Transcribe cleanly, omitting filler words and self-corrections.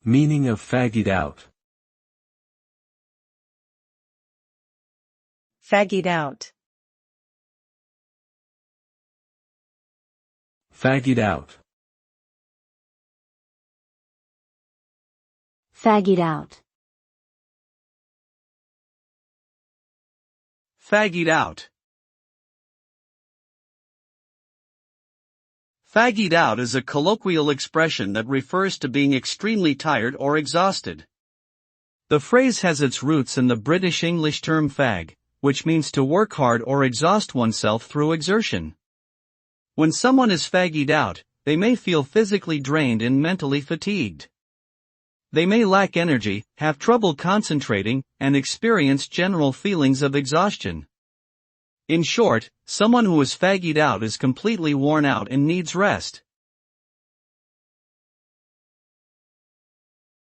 Meaning of fagged out. Fagged out. Fagged out. Fagged out. Fagged out. Fagged out is a colloquial expression that refers to being extremely tired or exhausted. The phrase has its roots in the British English term fag, which means to work hard or exhaust oneself through exertion. When someone is fagged out, they may feel physically drained and mentally fatigued. They may lack energy, have trouble concentrating, and experience general feelings of exhaustion. In short, someone who is fagged out is completely worn out and needs rest.